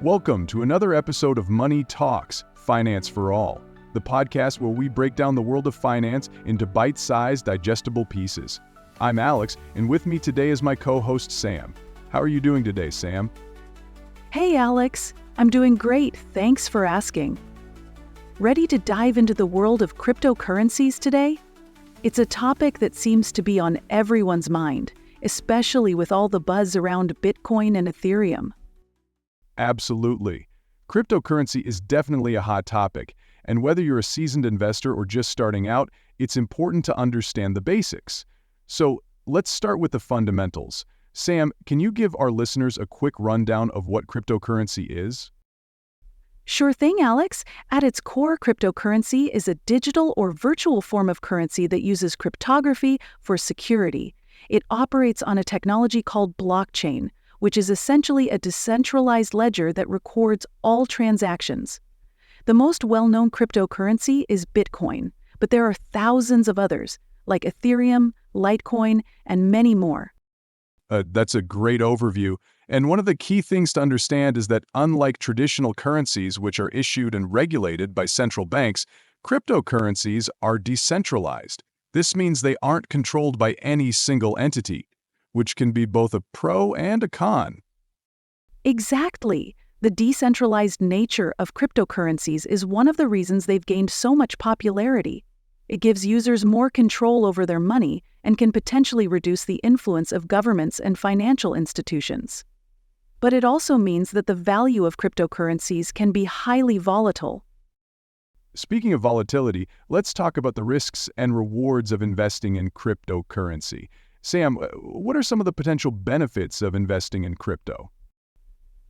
Welcome to another episode of Money Talks, Finance for All, the podcast where we break down the world of finance into bite-sized, digestible pieces. I'm Alex, and with me today is my co-host Sam. How are you doing today, Sam? Hey, Alex. I'm doing great, thanks for asking. Ready to dive into the world of cryptocurrencies today? It's a topic that seems to be on everyone's mind, especially with all the buzz around Bitcoin and Ethereum. Absolutely. Cryptocurrency is definitely a hot topic, and whether you're a seasoned investor or just starting out, it's important to understand the basics. So let's start with the fundamentals. Sam, can you give our listeners a quick rundown of what cryptocurrency is? Sure thing, Alex. At its core, cryptocurrency is a digital or virtual form of currency that uses cryptography for security. It operates on a technology called blockchain, which is essentially a decentralized ledger that records all transactions. The most well-known cryptocurrency is Bitcoin, but there are thousands of others, like Ethereum, Litecoin, and many more. That's a great overview. And one of the key things to understand is that unlike traditional currencies, which are issued and regulated by central banks, cryptocurrencies are decentralized. This means they aren't controlled by any single entity, which can be both a pro and a con. Exactly. The decentralized nature of cryptocurrencies is one of the reasons they've gained so much popularity. It gives users more control over their money and can potentially reduce the influence of governments and financial institutions. But it also means that the value of cryptocurrencies can be highly volatile. Speaking of volatility, let's talk about the risks and rewards of investing in cryptocurrency. Sam, what are some of the potential benefits of investing in crypto?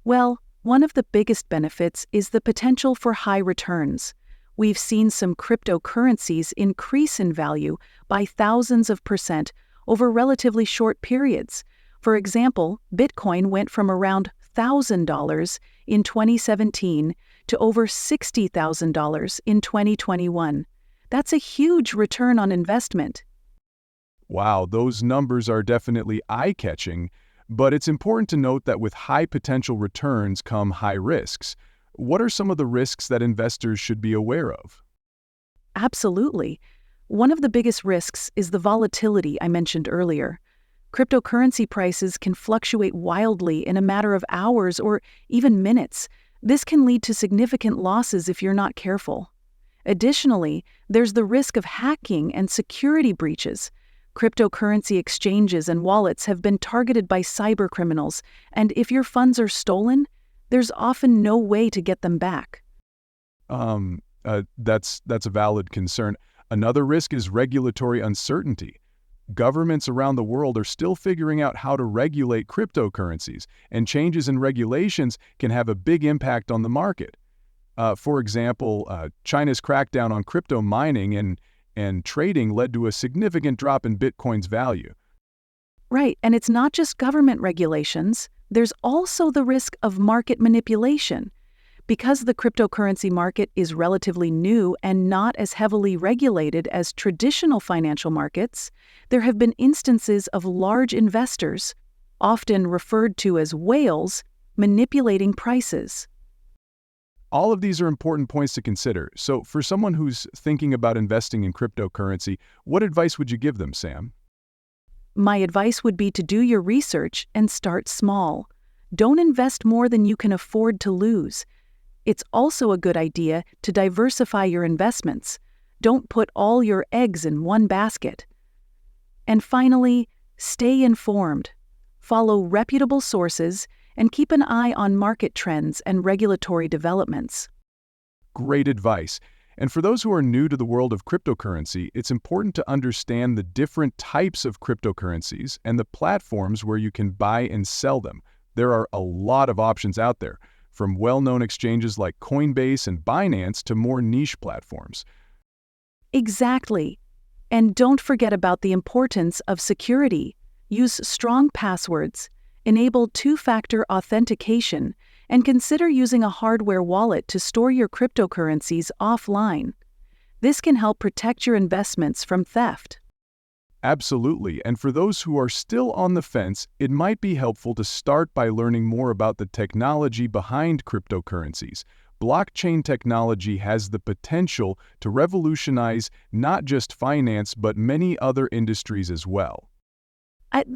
Well, one of the biggest benefits is the potential for high returns. We've seen some cryptocurrencies increase in value by thousands of percent over relatively short periods. For example, Bitcoin went from around $1,000 in 2017 to over $60,000 in 2021. That's a huge return on investment. Wow, those numbers are definitely eye-catching, but it's important to note that with high potential returns come high risks. What are some of the risks that investors should be aware of? Absolutely. One of the biggest risks is the volatility I mentioned earlier. Cryptocurrency prices can fluctuate wildly in a matter of hours or even minutes. This can lead to significant losses if you're not careful. Additionally, there's the risk of hacking and security breaches. Cryptocurrency exchanges and wallets have been targeted by cybercriminals, and if your funds are stolen, there's often no way to get them back. That's a valid concern. Another risk is regulatory uncertainty. Governments around the world are still figuring out how to regulate cryptocurrencies, and changes in regulations can have a big impact on the market. For example, China's crackdown on crypto mining and trading led to a significant drop in Bitcoin's value. Right, and it's not just government regulations. There's also the risk of market manipulation. Because the cryptocurrency market is relatively new and not as heavily regulated as traditional financial markets, there have been instances of large investors, often referred to as whales, manipulating prices. All of these are important points to consider. So for someone who's thinking about investing in cryptocurrency, what advice would you give them, Sam? My advice would be to do your research and start small. Don't invest more than you can afford to lose. It's also a good idea to diversify your investments. Don't put all your eggs in one basket. And finally, stay informed. Follow reputable sources and keep an eye on market trends and regulatory developments. Great advice. And for those who are new to the world of cryptocurrency, it's important to understand the different types of cryptocurrencies and the platforms where you can buy and sell them. There are a lot of options out there, from well-known exchanges like Coinbase and Binance to more niche platforms. Exactly. And don't forget about the importance of security. Use strong passwords, enable two-factor authentication, and consider using a hardware wallet to store your cryptocurrencies offline. This can help protect your investments from theft. Absolutely, and for those who are still on the fence, it might be helpful to start by learning more about the technology behind cryptocurrencies. Blockchain technology has the potential to revolutionize not just finance but many other industries as well.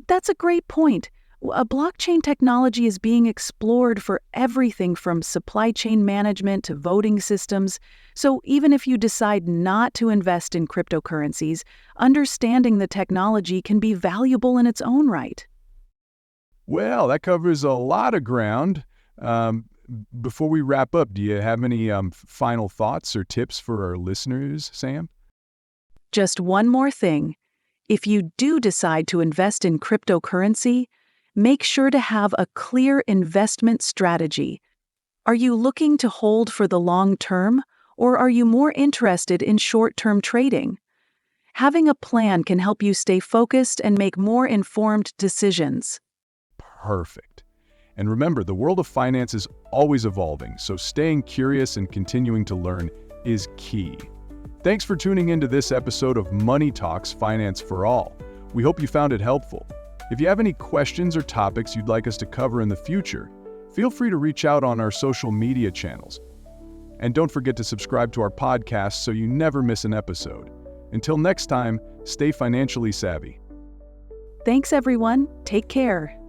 That's a great point. A blockchain technology is being explored for everything from supply chain management to voting systems. So even if you decide not to invest in cryptocurrencies, understanding the technology can be valuable in its own right. Well, that covers a lot of ground. Um, Before we wrap up, do you have any final thoughts or tips for our listeners, Sam? Just one more thing. If you do decide to invest in cryptocurrency, make sure to have a clear investment strategy. Are you looking to hold for the long term, or are you more interested in short-term trading? Having a plan can help you stay focused and make more informed decisions. Perfect. And remember, the world of finance is always evolving, so staying curious and continuing to learn is key. Thanks for tuning into this episode of Money Talks Finance for All. We hope you found it helpful. If you have any questions or topics you'd like us to cover in the future, feel free to reach out on our social media channels. And don't forget to subscribe to our podcast so you never miss an episode. Until next time, stay financially savvy. Thanks, everyone. Take care.